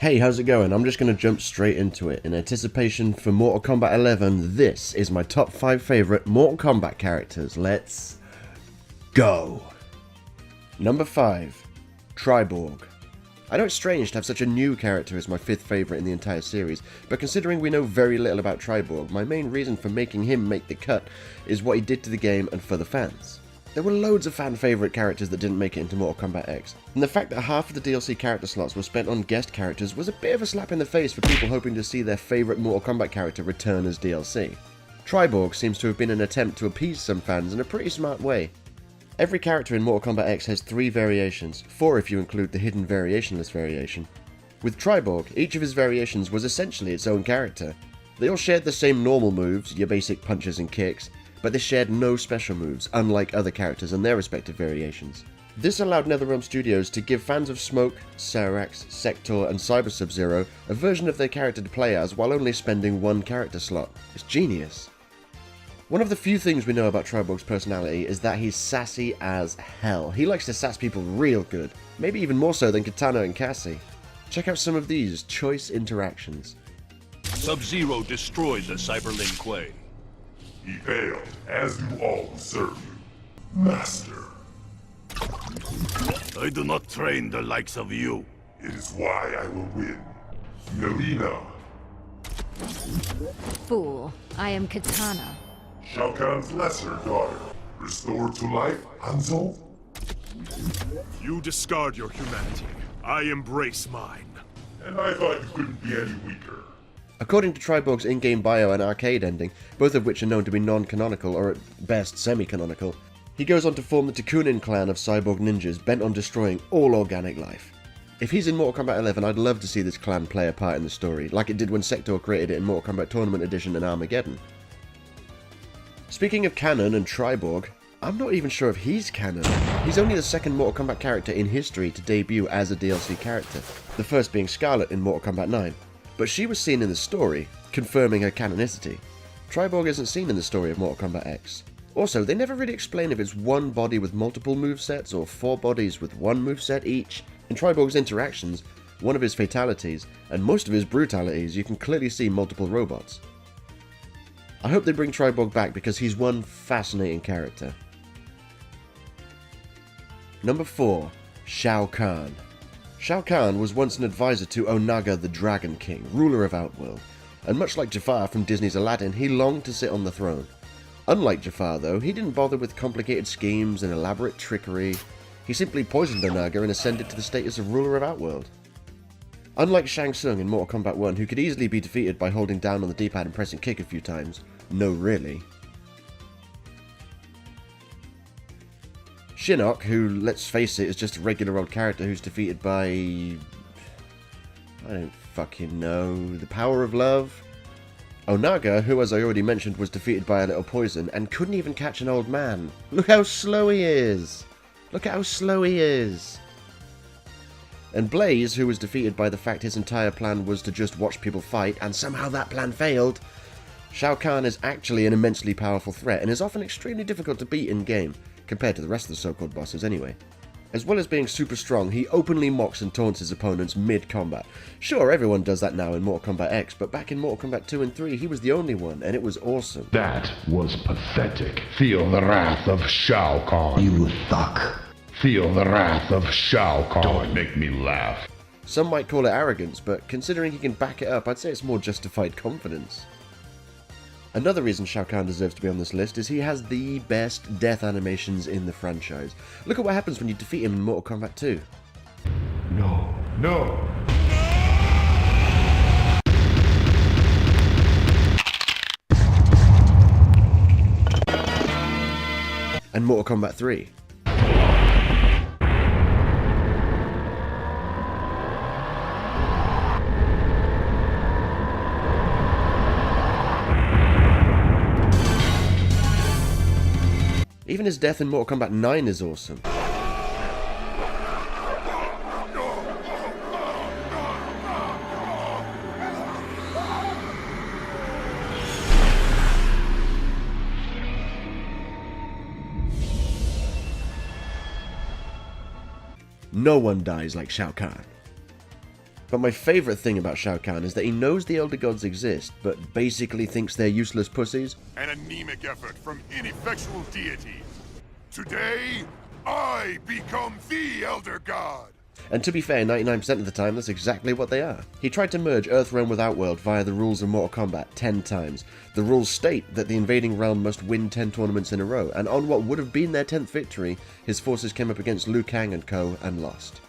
Hey, how's it going? I'm just going to jump straight into it. In anticipation for Mortal Kombat 11, this is my top 5 favourite Mortal Kombat characters. Let's go! Number 5. Triborg. I know it's strange to have such a new character as my 5th favourite in the entire series, but considering we know very little about Triborg, my main reason for making him make the cut is what he did to the game and for the fans. There were loads of fan favourite characters that didn't make it into Mortal Kombat X, and the fact that half of the DLC character slots were spent on guest characters was a bit of a slap in the face for people hoping to see their favourite Mortal Kombat character return as DLC. Triborg seems to have been an attempt to appease some fans in a pretty smart way. Every character in Mortal Kombat X has 3 variations, 4 if you include the hidden variationless variation. With Triborg, each of his variations was essentially its own character. They all shared the same normal moves, your basic punches and kicks, but they shared no special moves, unlike other characters and their respective variations. This allowed NetherRealm Studios to give fans of Smoke, Cyrax, Sector and Cyber Sub-Zero a version of their character to play as while only spending 1 character slot. It's genius. One of the few things we know about Triborg's personality is that he's sassy as hell. He likes to sass people real good, maybe even more so than Kitana and Cassie. Check out some of these choice interactions. Sub-Zero destroyed the Cyberlin Quay. He failed, as do all who serve you. Master. I do not train the likes of you. It is why I will win. Mileena. Fool, I am Kitana. Shao Kahn's lesser daughter. Restored to life, Hanzo? You discard your humanity. I embrace mine. And I thought you couldn't be any weaker. According to Triborg's in-game bio and arcade ending, both of which are known to be non-canonical or at best semi-canonical, he goes on to form the Takunin clan of cyborg ninjas bent on destroying all organic life. If he's in Mortal Kombat 11, I'd love to see this clan play a part in the story, like it did when Sector created it in Mortal Kombat Tournament Edition and Armageddon. Speaking of canon and Triborg, I'm not even sure if he's canon. He's only the second Mortal Kombat character in history to debut as a DLC character, the first being Skarlet in Mortal Kombat 9. But she was seen in the story, confirming her canonicity. Triborg isn't seen in the story of Mortal Kombat X. Also, they never really explain if it's one body with multiple movesets or 4 bodies with 1 moveset each. In Triborg's interactions, one of his fatalities, and most of his brutalities, you can clearly see multiple robots. I hope they bring Triborg back because he's one fascinating character. Number 4. Shao Kahn. Shao Kahn was once an advisor to Onaga the Dragon King, ruler of Outworld, and much like Jafar from Disney's Aladdin, he longed to sit on the throne. Unlike Jafar though, he didn't bother with complicated schemes and elaborate trickery. He simply poisoned Onaga and ascended to the status of ruler of Outworld. Unlike Shang Tsung in Mortal Kombat 1, who could easily be defeated by holding down on the D-pad and pressing kick a few times, no really. Shinnok, who, let's face it, is just a regular old character who's defeated by... I don't fucking know. The power of love? Onaga, who as I already mentioned was defeated by a little poison and couldn't even catch an old man. Look how slow he is! Look at how slow he is! And Blaze, who was defeated by the fact his entire plan was to just watch people fight, and somehow that plan failed. Shao Kahn is actually an immensely powerful threat and is often extremely difficult to beat in-game, compared to the rest of the so-called bosses anyway. As well as being super strong, he openly mocks and taunts his opponents mid-combat. Sure, everyone does that now in Mortal Kombat X, but back in Mortal Kombat 2 and 3, he was the only one, and it was awesome. That was pathetic. Feel the wrath of Shao Kahn. You thug. Feel the wrath of Shao Kahn. Don't make me laugh. Some might call it arrogance, but considering he can back it up, I'd say it's more justified confidence. Another reason Shao Kahn deserves to be on this list is he has the best death animations in the franchise. Look at what happens when you defeat him in Mortal Kombat 2. No, no. And Mortal Kombat 3. Even his death in Mortal Kombat 9 is awesome. No one dies like Shao Kahn. But my favourite thing about Shao Kahn is that he knows the Elder Gods exist, but basically thinks they're useless pussies. An anemic effort from ineffectual deities. Today, I become the Elder God. And to be fair, 99% of the time, that's exactly what they are. He tried to merge Earthrealm with Outworld via the rules of Mortal Kombat 10 times. The rules state that the invading realm must win 10 tournaments in a row, and on what would have been their 10th victory, his forces came up against Liu Kang and co. and lost.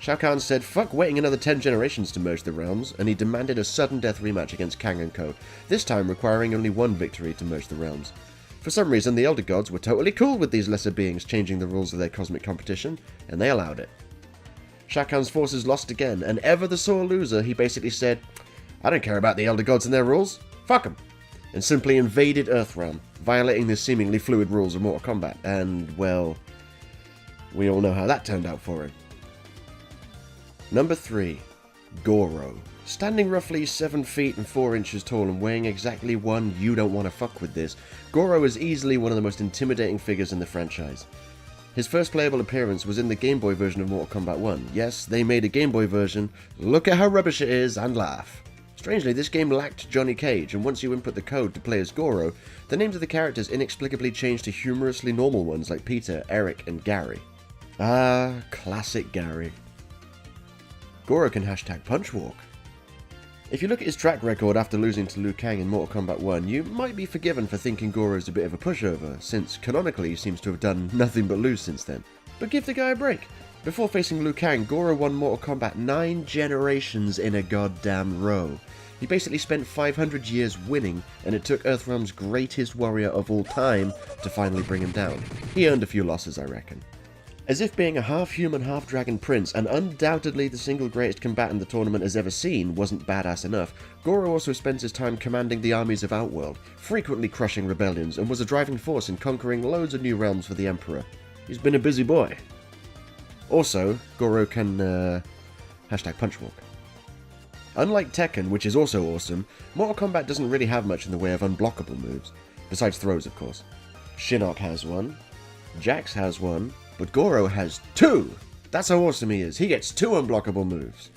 Shao Kahn said fuck waiting another 10 generations to merge the realms, and he demanded a sudden death rematch against Kang and co., this time requiring only one victory to merge the realms. For some reason, the Elder Gods were totally cool with these lesser beings changing the rules of their cosmic competition, and they allowed it. Shao Kahn's forces lost again, and ever the sore loser, he basically said, I don't care about the Elder Gods and their rules, fuck them, and simply invaded Earthrealm, violating the seemingly fluid rules of Mortal Kombat, and, well, we all know how that turned out for him. Number 3. Goro. Standing roughly 7 feet and 4 inches tall and weighing exactly one you don't want to fuck with this, Goro is easily one of the most intimidating figures in the franchise. His first playable appearance was in the Game Boy version of Mortal Kombat 1. Yes, they made a Game Boy version, look at how rubbish it is, and laugh. Strangely, this game lacked Johnny Cage, and once you input the code to play as Goro, the names of the characters inexplicably changed to humorously normal ones like Peter, Eric, and Gary. Ah, classic Gary. Goro can hashtag punch walk. If you look at his track record after losing to Liu Kang in Mortal Kombat 1, you might be forgiven for thinking Goro's a bit of a pushover, since canonically he seems to have done nothing but lose since then. But give the guy a break. Before facing Liu Kang, Goro won Mortal Kombat 9 generations in a goddamn row. He basically spent 500 years winning, and it took Earthrealm's greatest warrior of all time to finally bring him down. He earned a few losses, I reckon. As if being a half-human, half-dragon prince, and undoubtedly the single greatest combatant the tournament has ever seen, wasn't badass enough, Goro also spent his time commanding the armies of Outworld, frequently crushing rebellions, and was a driving force in conquering loads of new realms for the Emperor. He's been a busy boy. Also, Goro can, hashtag punchwalk. Unlike Tekken, which is also awesome, Mortal Kombat doesn't really have much in the way of unblockable moves, besides throws of course. Shinnok has one, Jax has one, but Goro has 2! That's how awesome he is, he gets 2 unblockable moves.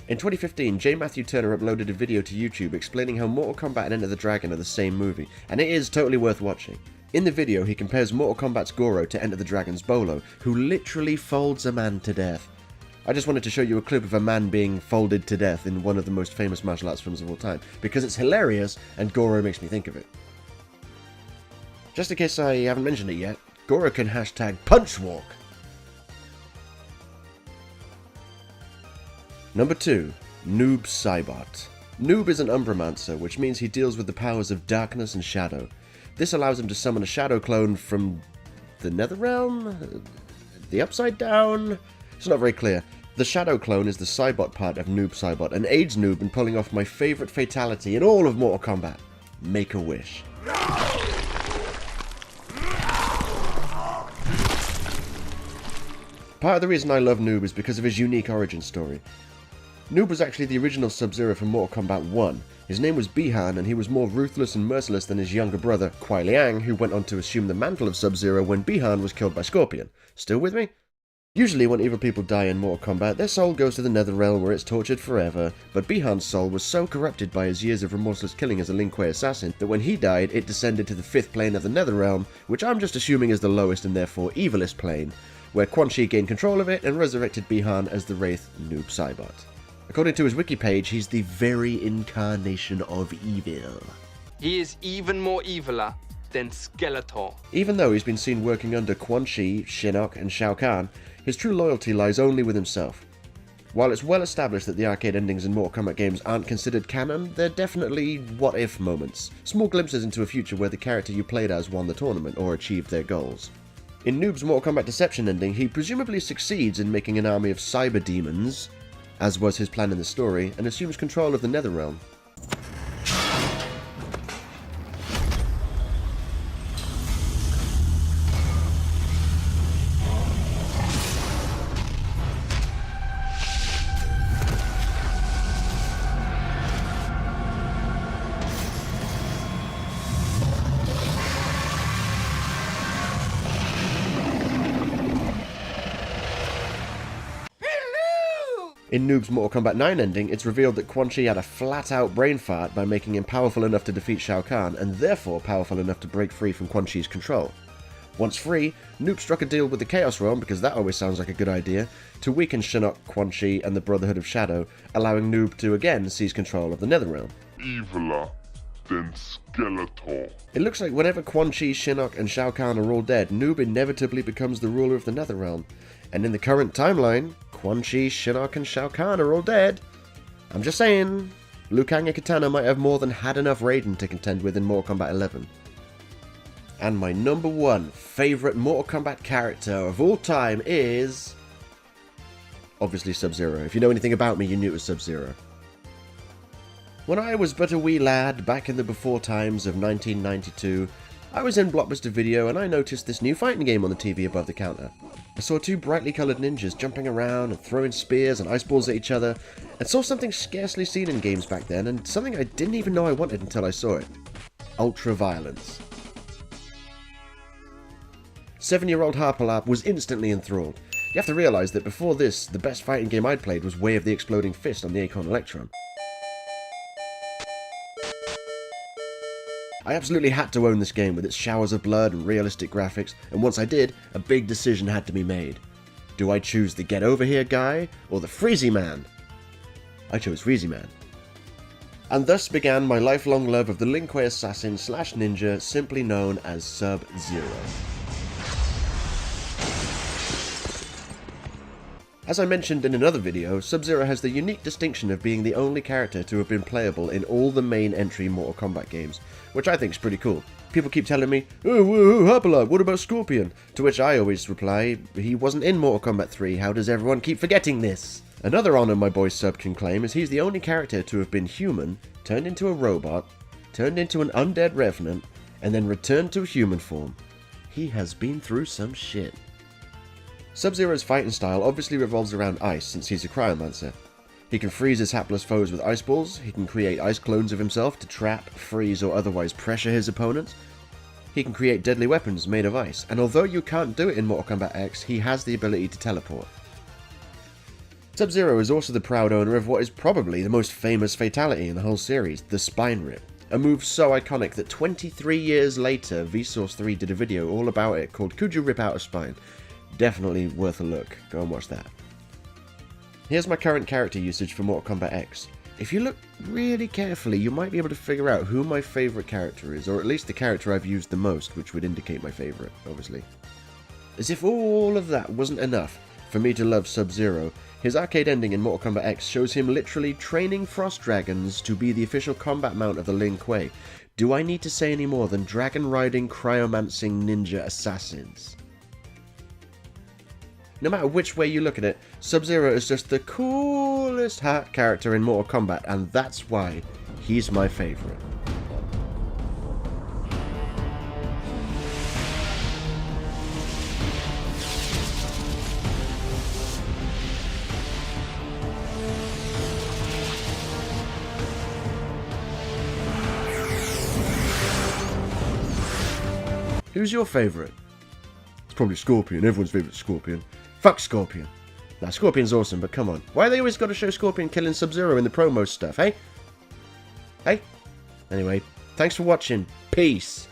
In 2015, J. Matthew Turner uploaded a video to YouTube explaining how Mortal Kombat and Enter the Dragon are the same movie, and it is totally worth watching. In the video, he compares Mortal Kombat's Goro to Enter the Dragon's Bolo, who literally folds a man to death. I just wanted to show you a clip of a man being folded to death in one of the most famous martial arts films of all time, because it's hilarious and Goro makes me think of it. Just in case I haven't mentioned it yet, Goro can hashtag punchwalk. Number 2. Noob Saibot. Noob is an Umbramancer, which means he deals with the powers of darkness and shadow. This allows him to summon a shadow clone from the Netherrealm? The Upside Down? It's not very clear. The shadow clone is the Saibot part of Noob Saibot and aids Noob in pulling off my favourite fatality in all of Mortal Kombat. Make a wish. Part of the reason I love Noob is because of his unique origin story. Noob was actually the original Sub-Zero from Mortal Kombat 1. His name was Bi-Han, and he was more ruthless and merciless than his younger brother, Kuai Liang, who went on to assume the mantle of Sub-Zero when Bi-Han was killed by Scorpion. Still with me? Usually when evil people die in Mortal Kombat, their soul goes to the Netherrealm where it's tortured forever, but Bi-Han's soul was so corrupted by his years of remorseless killing as a Lin Kuei assassin that when he died, it descended to the 5th plane of the Netherrealm, which I'm just assuming is the lowest and therefore evilest plane, where Quan Chi gained control of it and resurrected Bi-Han as the Wraith Noob Saibot. According to his wiki page, he's the very incarnation of evil. He is even more eviler than Skeletor. Even though he's been seen working under Quan Chi, Shinnok, and Shao Kahn, his true loyalty lies only with himself. While it's well established that the arcade endings in Mortal Kombat games aren't considered canon, they're definitely what-if moments, small glimpses into a future where the character you played as won the tournament or achieved their goals. In Noob's Mortal Kombat Deception ending, he presumably succeeds in making an army of cyber demons, as was his plan in the story, and assumes control of the Netherrealm. In Noob's Mortal Kombat 9 ending, it's revealed that Quan Chi had a flat-out brain fart by making him powerful enough to defeat Shao Kahn, and therefore powerful enough to break free from Quan Chi's control. Once free, Noob struck a deal with the Chaos Realm, because that always sounds like a good idea, to weaken Shinnok, Quan Chi, and the Brotherhood of Shadow, allowing Noob to again seize control of the Netherrealm. Eviler than Skeletor. It looks like whenever Quan Chi, Shinnok, and Shao Kahn are all dead, Noob inevitably becomes the ruler of the Netherrealm. And in the current timeline, Quan Chi, Shinnok, and Shao Kahn are all dead. I'm just saying, Liu Kang and Kitana might have more than had enough Raiden to contend with in Mortal Kombat 11. And my number one favourite Mortal Kombat character of all time is... obviously Sub-Zero. If you know anything about me, you knew it was Sub-Zero. When I was but a wee lad, back in the before times of 1992, I was in Blockbuster Video and I noticed this new fighting game on the TV above the counter. I saw two brightly coloured ninjas jumping around and throwing spears and ice balls at each other, and saw something scarcely seen in games back then, and something I didn't even know I wanted until I saw it. Ultra-violence. 7-year-old Harperlarp was instantly enthralled. You have to realise that before this, the best fighting game I'd played was Way of the Exploding Fist on the Acorn Electron. I absolutely had to own this game with its showers of blood and realistic graphics, and once I did, a big decision had to be made. Do I choose the Get Over Here guy, or the Freezy Man? I chose Freezy Man. And thus began my lifelong love of the Lin Kuei assassin slash ninja, simply known as Sub-Zero. As I mentioned in another video, Sub-Zero has the unique distinction of being the only character to have been playable in all the main entry Mortal Kombat games, which I think is pretty cool. People keep telling me, oh, Harperlarp, what about Scorpion? To which I always reply, he wasn't in Mortal Kombat 3, how does everyone keep forgetting this? Another honour my boy Sub can claim is he's the only character to have been human, turned into a robot, turned into an undead revenant, and then returned to human form. He has been through some shit. Sub-Zero's fighting style obviously revolves around ice since he's a cryomancer. He can freeze his hapless foes with ice balls, he can create ice clones of himself to trap, freeze or otherwise pressure his opponents. He can create deadly weapons made of ice, and although you can't do it in Mortal Kombat X, he has the ability to teleport. Sub-Zero is also the proud owner of what is probably the most famous fatality in the whole series, the Spine Rip. A move so iconic that 23 years later, Vsauce 3 did a video all about it called Could You Rip Out a Spine? Definitely worth a look, go and watch that. Here's my current character usage for Mortal Kombat X. If you look really carefully, you might be able to figure out who my favourite character is, or at least the character I've used the most, which would indicate my favourite, obviously. As if all of that wasn't enough for me to love Sub-Zero, his arcade ending in Mortal Kombat X shows him literally training frost dragons to be the official combat mount of the Lin Kuei. Do I need to say any more than dragon-riding, cryomancing ninja assassins? No matter which way you look at it, Sub-Zero is just the coolest hat character in Mortal Kombat, and that's why he's my favourite. Who's your favourite? It's probably Scorpion, everyone's favourite Scorpion. Fuck Scorpion. Nah, Scorpion's awesome, but come on. Why they always got to show Scorpion killing Sub-Zero in the promo stuff, eh? Hey? Anyway, thanks for watching. Peace.